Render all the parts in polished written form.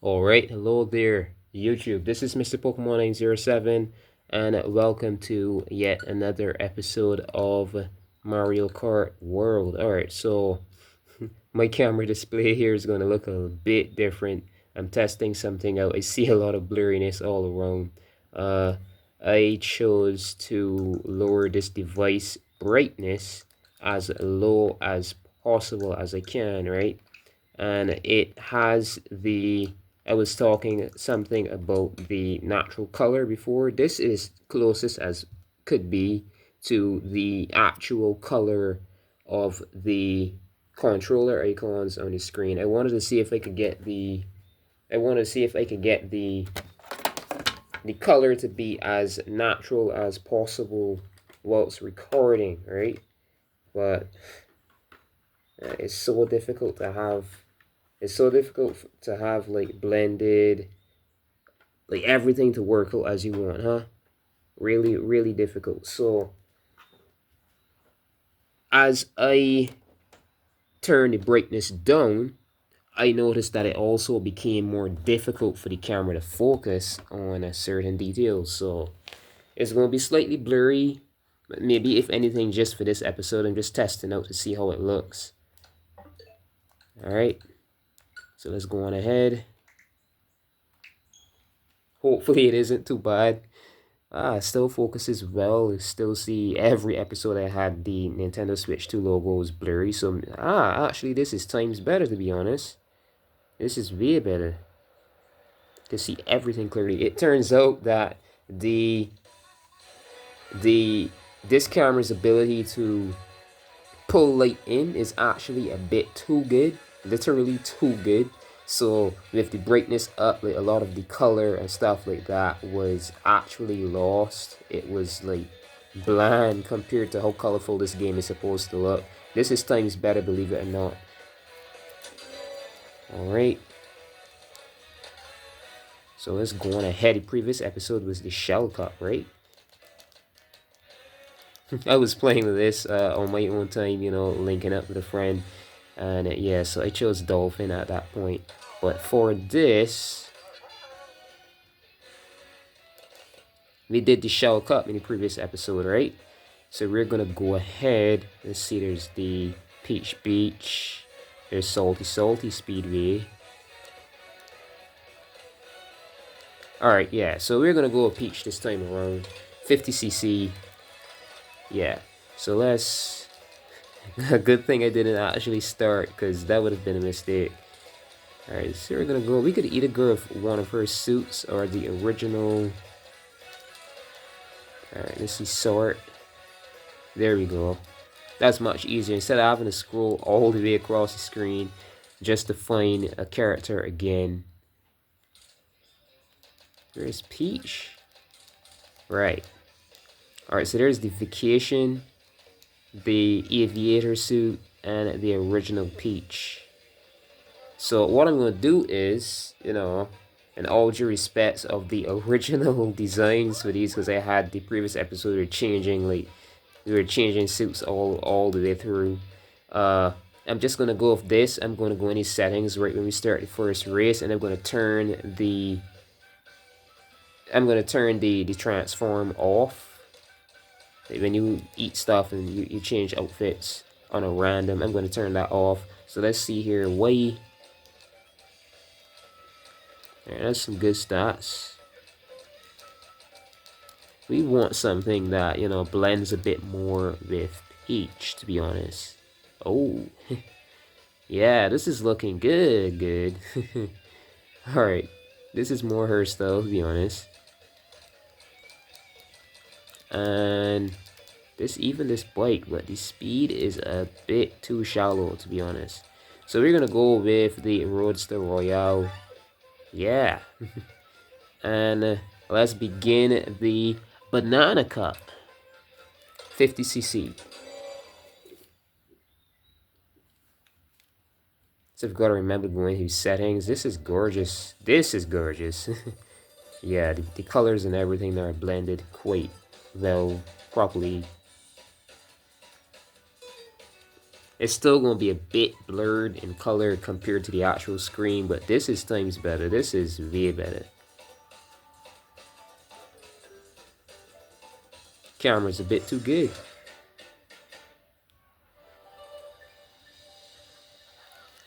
Alright, hello there, YouTube. This is Mr. Pokemon 907, and welcome to yet another episode of Mario Kart World. Alright, so my camera display here is going to look a bit different. I'm testing something out. I see a lot of blurriness all around. Uh, I chose to lower this device brightness as low as possible as I can, right? And it has the I was talking something about the natural color before. This is closest as could be to the actual color of the controller icons on the screen. I wanted to see if I could get the color to be as natural as possible whilst recording, right? But it's so difficult to have like blended, like everything to work out as you want, huh? Really, really difficult. So as I turn the brightness down, I noticed that it also became more difficult for the camera to focus on a certain details. So it's going to be slightly blurry, but maybe if anything, just for this episode, I'm just testing out to see how it looks. All right, so let's go on ahead. Hopefully it isn't too bad. Still focuses well. Still see every episode I had the Nintendo Switch 2 logo was blurry. So, actually this is times better, to be honest. This is way better. To see everything clearly. It turns out that the this camera's ability to pull light in is actually a bit too good. Literally too good. So with the brightness up, like a lot of the color and stuff like that was actually lost. It was like bland compared to how colorful this game is supposed to look. This is times better, believe it or not. Alright. So let's go on ahead. The previous episode was the Shell Cup, right? I was playing this on my own time, linking up with a friend. And yeah, so I chose Dolphin at that point. But for this, we did the Shell Cup in the previous episode, right? So we're gonna go ahead. Let's see, there's the Peach Beach. There's Salty Speedway. Alright, yeah, so we're gonna go with Peach this time around. 50cc. Yeah, so let's... A good thing I didn't actually start, because that would have been a mistake. Alright, so we're gonna go. We could either go with one of her suits or the original. Alright, let's see, sort. There we go. That's much easier. Instead of having to scroll all the way across the screen just to find a character again. There's Peach. Right. Alright, so there's the vacation, the aviator suit, and the original Peach. So what I'm going to do is, in all due respects of the original designs for these, because I had the previous episode, we were changing suits all the way through. I'm just going to go with this. I'm going to go in these settings right when we start the first race, and I'm going to turn the transform off. When you eat stuff and you change outfits on a random, I'm going to turn that off. So let's see here. Right, that's some good stats. We want something that, blends a bit more with Peach, to be honest. Oh. Yeah, this is looking good. Alright. This is more her style, to be honest. And this bike, but the speed is a bit too shallow, to be honest. So we're gonna go with the Roadster Royale. Yeah. And let's begin the Banana Cup. 50cc. So I've got to remember going to settings. This is gorgeous. Yeah, the colors and everything are blended quite well, properly. It's still going to be a bit blurred in color compared to the actual screen, but this is times better. This is way better. Camera's a bit too good.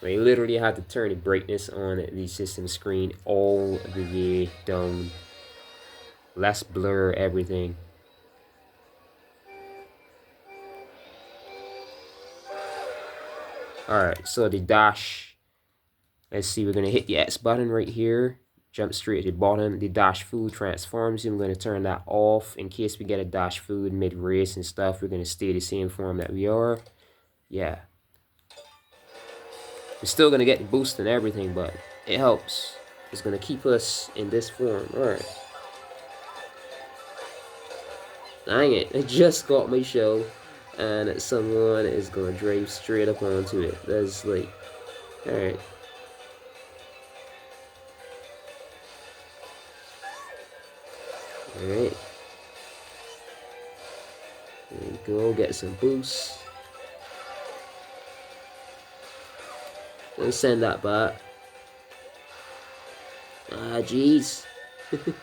I literally had to turn the brightness on the system screen all the way down. Less blur everything. Alright, so the dash. Let's see, we're going to hit the X button right here. Jump straight to the bottom. The dash food transforms. I'm going to turn that off in case we get a dash food mid-race and stuff. We're going to stay the same form that we are. Yeah. We're still going to get the boost and everything, but it helps. It's going to keep us in this form. Alright. Dang it. I just got my shell. And someone is going to drive straight up onto it. That's like... Alright. Alright. There we go. Get some boosts. Let's send that back. Ah, jeez. Right,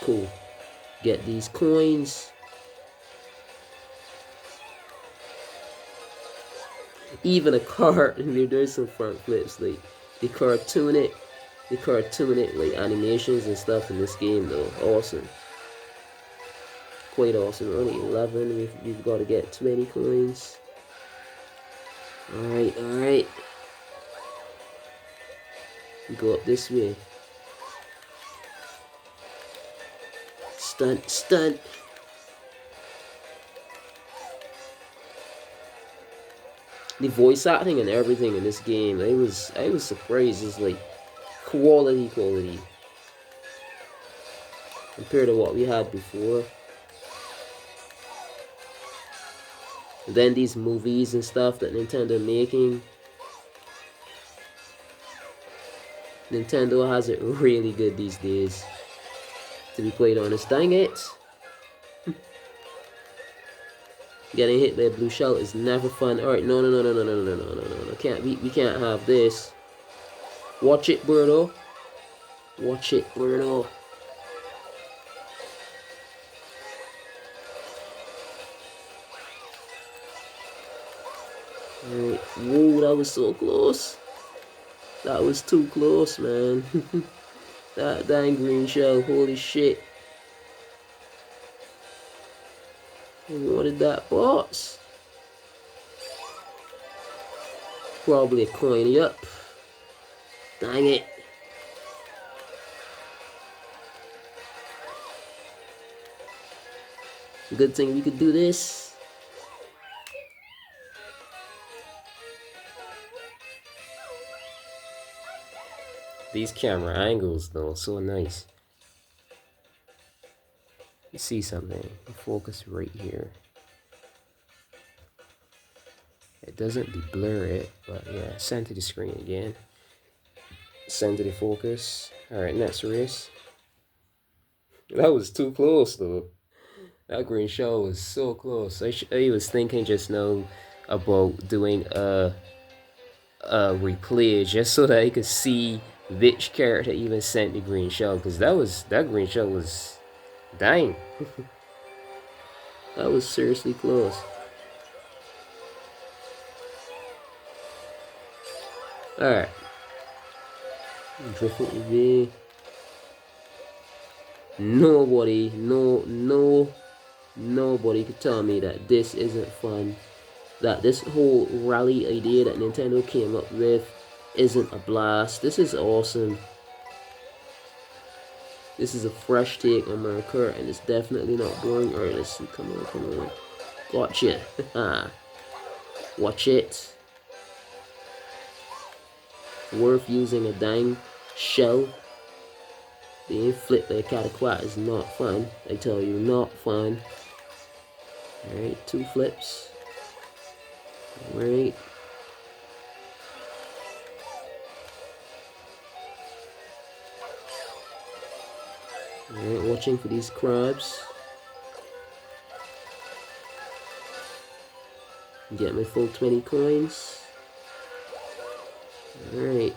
cool. Get these coins. Even a cart, there's some front flips. Like, they cartoon it like animations and stuff in this game, though. Awesome. Quite awesome. Only 11. We've got to get 20 coins. Alright, alright. We go up this way. Stunt, stunt. The voice acting and everything in this game, I was surprised. It's like quality compared to what we had before. And then these movies and stuff that Nintendo making. Nintendo has it really good these days, to be quite honest. Dang it. Getting hit by a blue shell is never fun. Alright, no. We can't have this. Watch it, Birdo. Watch it, Birdo. Alright. Whoa, that was so close. That was too close, man. That dang green shell, holy shit. I wanted that box. Probably a coin, yup. Dang it. Good thing we could do this. These camera angles, though, so nice. You see something. Focus right here. It doesn't de-blur it, but yeah, send to the screen again. Send to the focus. Alright, next race. That was too close, though. That green shell was so close. I was thinking just now about doing a replay just so that I could see which character even sent the green shell, because that green shell was dang. That was seriously close. Alright. Drift it away. Nobody could tell me that this isn't fun. That this whole rally idea that Nintendo came up with isn't a blast. This is awesome. This is a fresh take on Mario Kart, and it's definitely not boring. Alright, let's see. Come on. Gotcha. Watch it. Worth using a dang shell. Being flipped by a cataquat is not fun. I tell you, not fun. Alright, 2 flips. Alright. Alright, watching for these crabs. get my full 20 coins. Alright.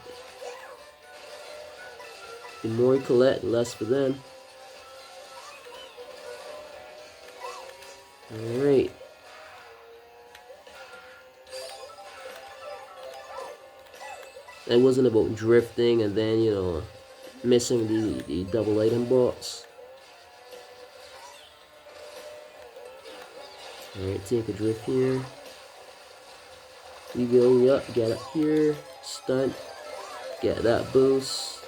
The more you collect, the less for them. Alright. It wasn't about drifting and then, you know, missing the double item box. Alright, take a drift here. We go, yep, get up here, stunt, get that boost.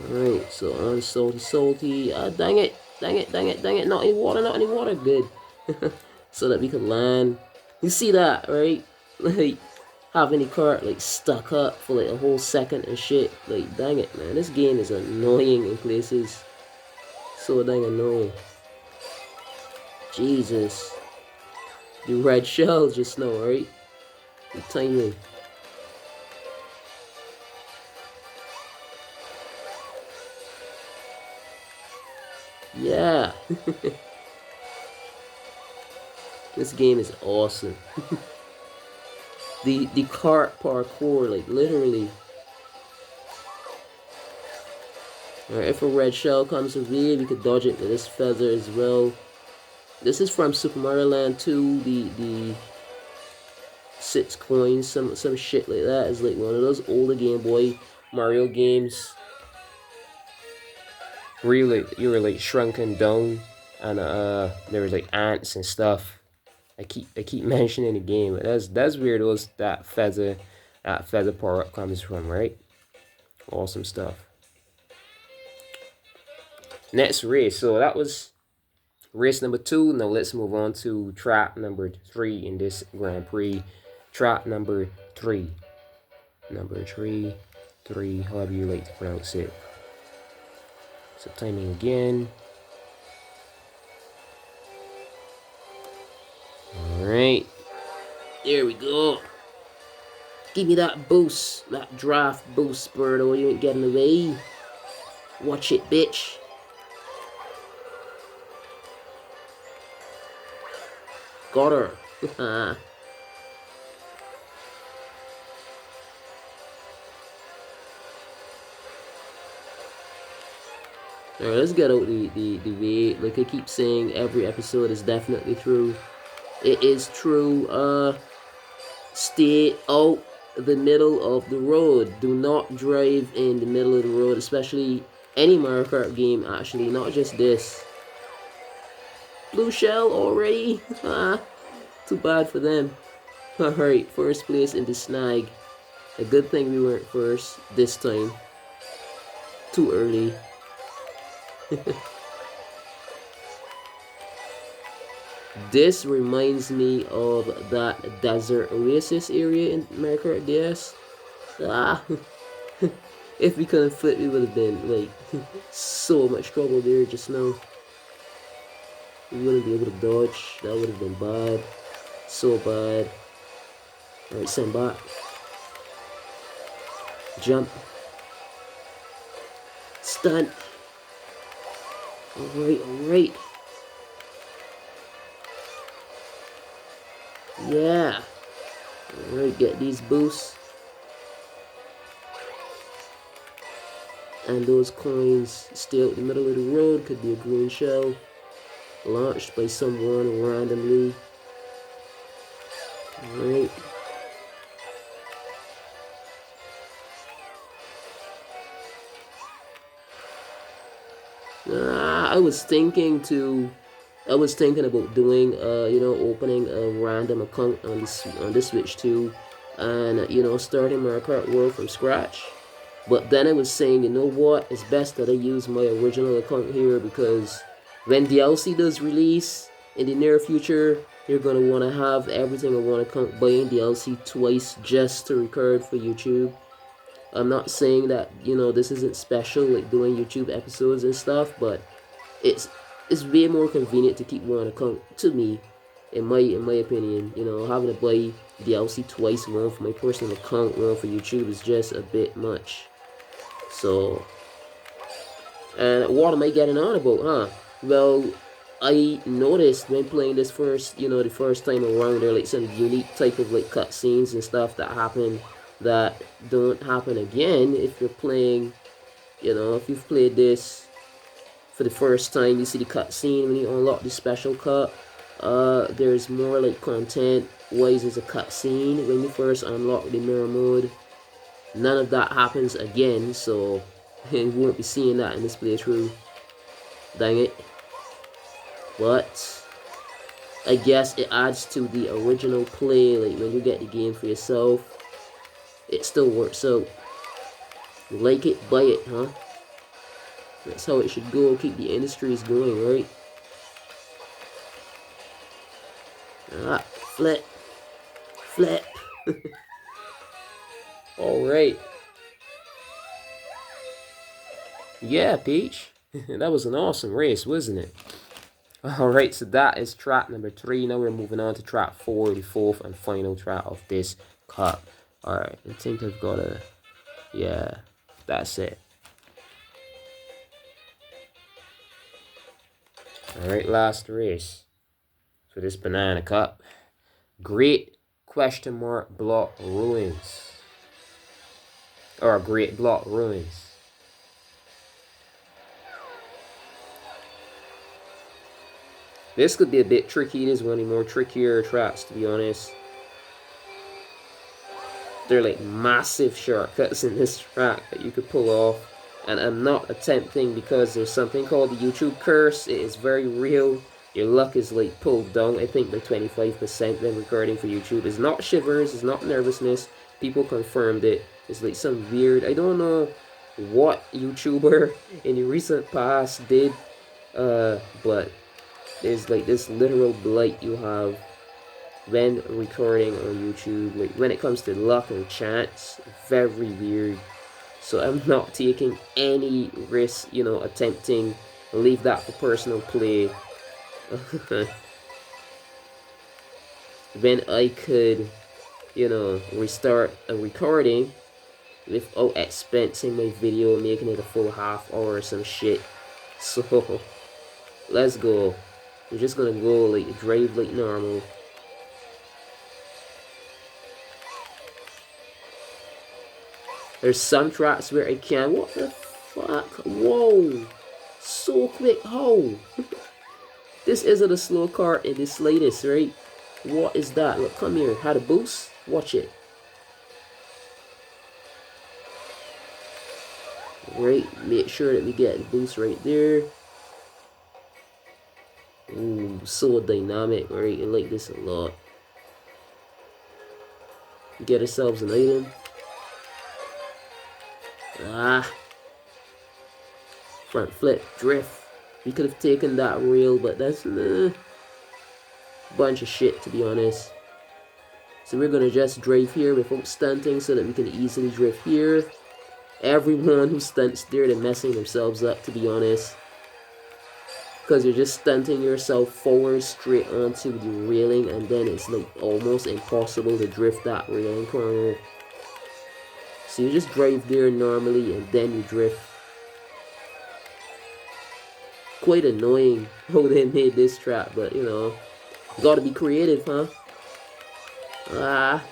Alright, so on salty. Ah, dang it, not any water, good. So that we can land. You see that, right? Like, having the cart, like, stuck up for, like, a whole second and shit. Like, dang it, man, this game is annoying in places. So dang annoying. Jesus. The red shell just now, right? The timing. Yeah. This game is awesome. the cart parkour, like, literally. Alright, if a red shell comes to me, we could dodge it with this feather as well. This is from Super Mario Land 2, the 6 coins, some shit like that. It's like one of those older Game Boy Mario games. Really, you were like shrunken down, and there was like ants and stuff. I keep mentioning the game, but that's where that feather power up comes from, right? Awesome stuff. Next race, so that was race number 2. Now let's move on to track number 3 in this Grand Prix. Track number 3. Number 3, however you like to pronounce it. So timing again. Alright. There we go. Give me that boost. That draft boost, Birdo. You ain't getting away. Watch it, bitch. Got her. Alright, let's get out the way. Like I keep saying, every episode is definitely true. It is true. Stay out the middle of the road. Do not drive in the middle of the road, especially any Mario Kart game, actually, not just this. Blue shell already? Too bad for them. Alright, first place in the snag. A good thing we weren't first this time. Too early. This reminds me of that desert oasis area in Mario Kart DS. If we couldn't flip, we would have been like so much trouble there just now. We wouldn't be able to dodge. That would have been bad. So bad. Alright, send back. Jump. Stunt. Alright. Yeah. Alright, get these boosts. And those coins stay out the middle of the road. Could be a green shell. Launched by someone randomly. Alright. I was thinking about doing, opening a random account on the Switch too, and starting Mario Kart World from scratch. But then I was saying, you know what? It's best that I use my original account here, because when DLC does release in the near future, you're gonna want to have everything on one account, buying DLC twice just to record for YouTube. I'm not saying that this isn't special, like doing YouTube episodes and stuff, but it's way more convenient to keep one account, to me, in my opinion. Having to buy DLC twice, one for my personal account, one for YouTube, is just a bit much. So, and what am I getting on about, huh? Well, I noticed when playing this first, the first time around, there are like some unique type of like cutscenes and stuff that happen that don't happen again if you're playing. If you've played this for the first time, you see the cutscene when you unlock the special cut. There's more like content wise as a cutscene when you first unlock the mirror mode. None of that happens again, so you won't be seeing that in this playthrough. Dang it. But I guess it adds to the original play, like when you get the game for yourself, it still works out. Like it, buy it, huh? That's how it should go, keep the industries going, right? Ah, flip. Flip. Alright. Yeah, Peach. That was an awesome race, wasn't it? Alright, so that is track number 3. Now we're moving on to track 4, the fourth and final track of this cup. Alright, I think I've got a... Yeah, that's it. Alright, last race for this banana cup. Great question mark block ruins. Or great block ruins. This could be a bit tricky. This is one of the more trickier tracks, to be honest. They're like massive shortcuts in this track that you could pull off. And I'm not attempting because there's something called the YouTube curse. It is very real. Your luck is like pulled down, I think, by 25% when recording for YouTube. It's not shivers, it's not nervousness. People confirmed it. It's like some weird, I don't know what YouTuber in the recent past did, but there's like this literal blight you have when recording on YouTube. Like when it comes to luck and chance, very weird. So I'm not taking any risk, attempting. Leave that for personal play. When I could, restart a recording without expensing my video, making it a full half hour or some shit. So let's go. We're just gonna go like drive like normal. There's some tracks where I can. What the fuck? Whoa! So quick. How? This isn't a slow kart in the slightest, right? What is that? Look, come here. Had a boost? Watch it. Right, make sure that we get the boost right there. Ooh, so dynamic, right? I like this a lot. Get ourselves an item. Ah. Front flip, drift. We could have taken that rail, but that's a bunch of shit, to be honest. So we're gonna just drive here without stunting so that we can easily drift here. Everyone who stunts there, they're messing themselves up, to be honest. Because you're just stunting yourself forward straight onto the railing, and then it's like almost impossible to drift that railing corner. So you just drive there normally and then you drift. Quite annoying how they made this trap, but you gotta be creative, huh? Ah,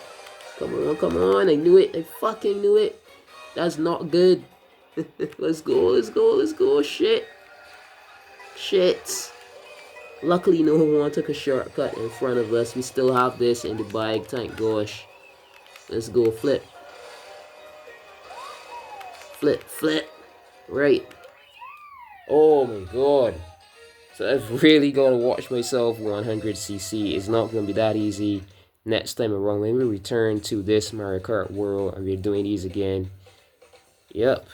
come on, I knew it, I fucking knew it. That's not good. Let's go, shit. Luckily no one took a shortcut in front of us. We still have this in the bag, thank gosh. Let's go, flip. Flip. Right. Oh my god. So I've really got to watch myself 100cc. It's not going to be that easy next time around when we return to this Mario Kart world and we're doing these again. Yep.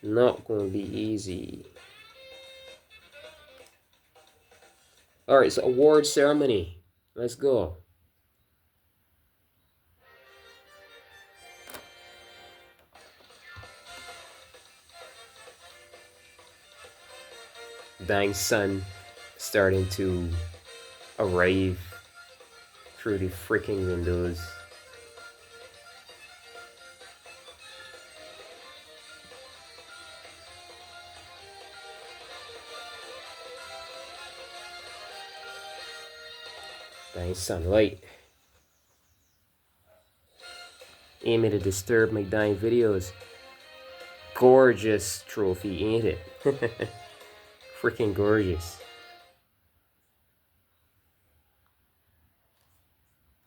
Not going to be easy. Alright, so award ceremony. Let's go. Dang sun starting to arrive through the freaking windows. Nice sunlight. Aiming to disturb my dying videos. Gorgeous trophy, ain't it? Freaking gorgeous.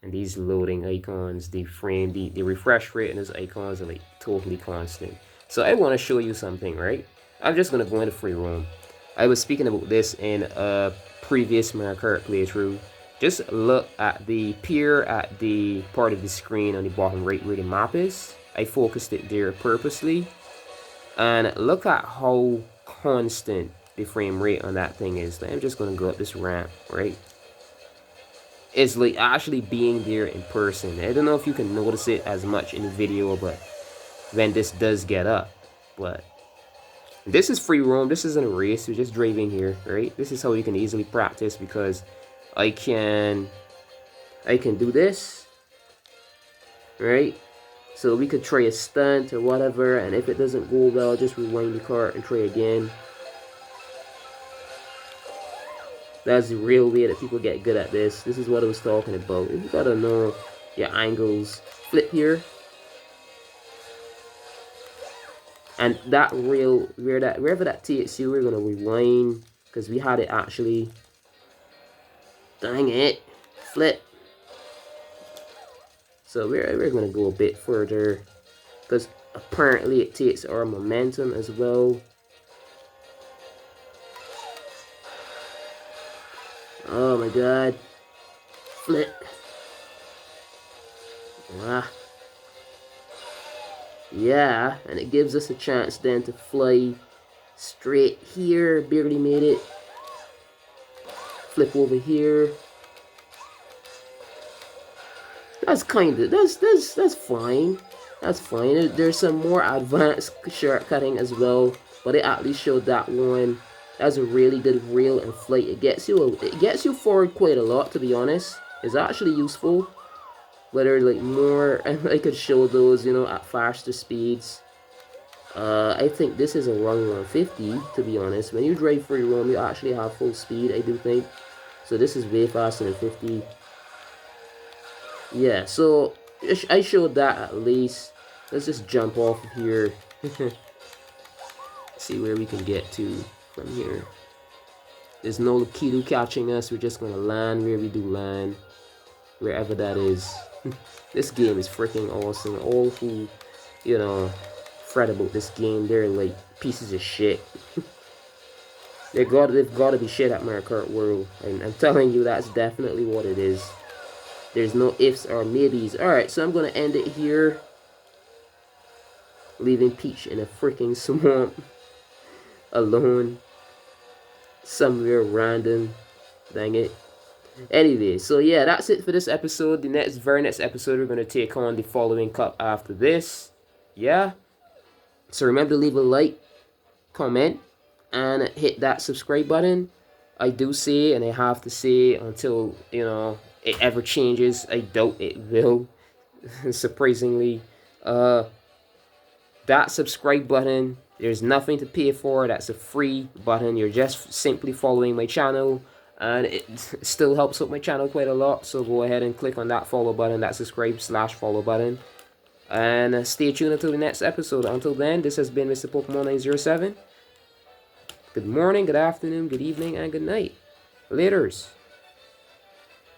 And these loading icons, the frame, the refresh rate and those icons are like totally constant. So I want to show you something, right? I'm just going to go into free roam. I was speaking about this in a previous Mario Kart playthrough. Just look at the peer at the part of the screen on the bottom right where the map is. I focused it there purposely. And look at how constant the frame rate on that thing is. I'm just going to go up this ramp, right? It's like actually being there in person. I don't know if you can notice it as much in the video, but when this does get up. But this is free roam. This isn't a race. We're just driving here, right? This is how you can easily practice because I can do this, right? So we could try a stunt or whatever, and if it doesn't go well, just rewind the cart and try again. That's the real way that people get good at this. This is what I was talking about. You gotta know your angles. Flip here. And that rail, wherever that takes you, we're gonna rewind because we had it actually. Dang it. Flip. So we're gonna go a bit further because apparently it takes our momentum as well. Oh my god. Flip. Ah. Yeah, and it gives us a chance then to fly straight here. Barely made it. Flip over here. That's fine. That's fine. There's some more advanced shortcutting as well, but it at least showed that one. That's a really good rail and flight. It gets you forward quite a lot, to be honest. It's actually useful. Whether like more, and I could show those, you know, at faster speeds. I think this is around 150, to be honest. When you drive free roam, you actually have full speed, I do think. So this is way faster than 50. Yeah, so I showed that at least. Let's just jump off of here. See where we can get to from here. There's no Kido catching us. We're just gonna land where we do land. Wherever that is. This game is freaking awesome. All who, you know, fret about this game, they're like pieces of shit. they've got to be shit at Mario Kart World. And I'm telling you, that's definitely what it is. There's no ifs or maybes. Alright, so I'm going to end it here. Leaving Peach in a freaking swamp. Alone. Somewhere random. Dang it. Anyway, so yeah, that's it for this episode. The very next episode, we're going to take on the following cup after this. Yeah. So remember to leave a like, comment, and hit that subscribe button. I do say, and I have to say until, you know, it ever changes. I doubt it will. Surprisingly. That subscribe button, there's nothing to pay for. That's a free button. You're just simply following my channel. And it still helps out my channel quite a lot. So go ahead and click on that follow button, that subscribe/follow button. And stay tuned until the next episode. Until then, this has been Mr. Pokemon 907. Good morning, good afternoon, good evening, and good night. Laters.